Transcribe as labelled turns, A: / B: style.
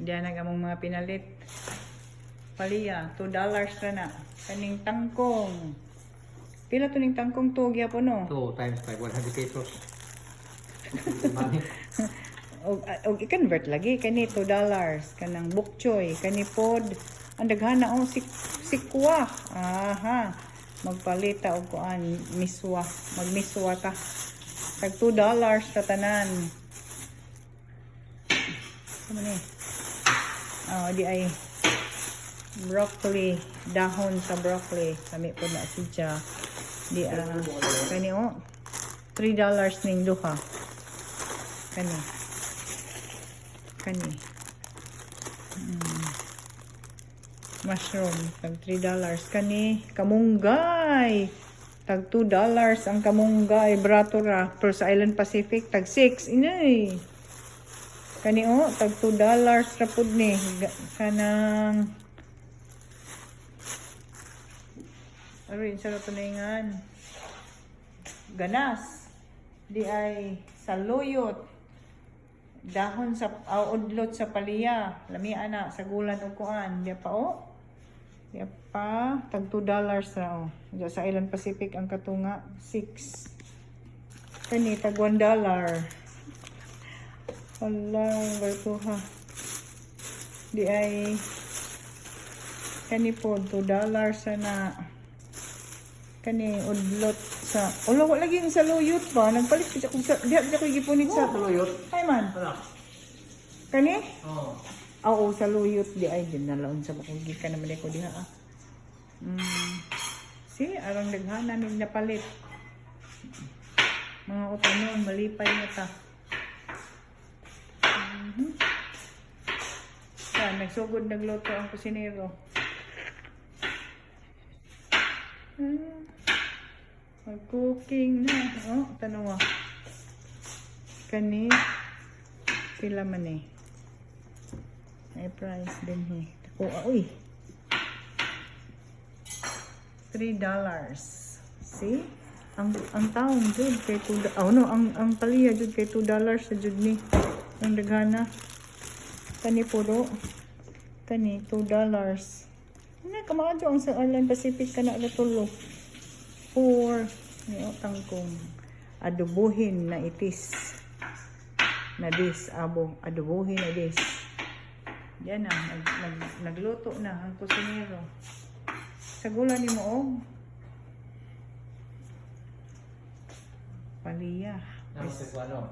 A: Diyan ang among mga pinalit. Palya, $2 na na. Kaning tangkong. Pila to ning tangkong to gyapon no?
B: 2 times 5, 100 pesos. Money.
A: Og i-convert lagi kani $2 kanang bok choy kani pod ang daghana sikwa. Aha. Magpalita og kuan miswa. Magmiswa ta. Tag $2 ta tanan. Ano ni? Di ay broccoli, dahon sa broccoli. Kami po na siya. Di kani $3 ning duha. Kani. Mushroom, tag $3. Kani, kamunggay. Tag $2 ang kamunggay. Bratura. Pero sa Island Pacific, tag 6. Inay. Kani tag $2 rapod ni. Kanang aron sa tuningan. Ganas. Di ay saluyot. Dahon sa udlot sa palya. Lami ana sa gulan og kuan. Diya pa Diya pa tag $2 na Diya sa Island Pacific ang katunga 6. Kani tag $1. Hala, bartuha. Di ay kani po $2 na. Kani udlot sa wala lagi sa luyot ba nagpalit kita kung sa diha ko gipunit sa
B: luyot.
A: Ay man. Kani? Oo, sa luyot di ay din nalaon sa bakong gikan naman ko diha Si arang daghana ning napalit. Mga utanon malipay na ta. Nagsugod nagluto ang kusinero. Mag-cooking na. Tanong Kani, pila man May price din uy. $3. See? Ang taong jud kay $2. Ang palya jud kay $2 sa jud ni. Ang daghana. Kani puro. Kani $2. Kamadyo ang sa Island Pacific ka na tulo. 4. Tangkong. Adobohin na itis. Na dis. Adobohin na dis. Yan na. Nagluto na ang kusinero. Sa gula ni mo palya.
B: Ano?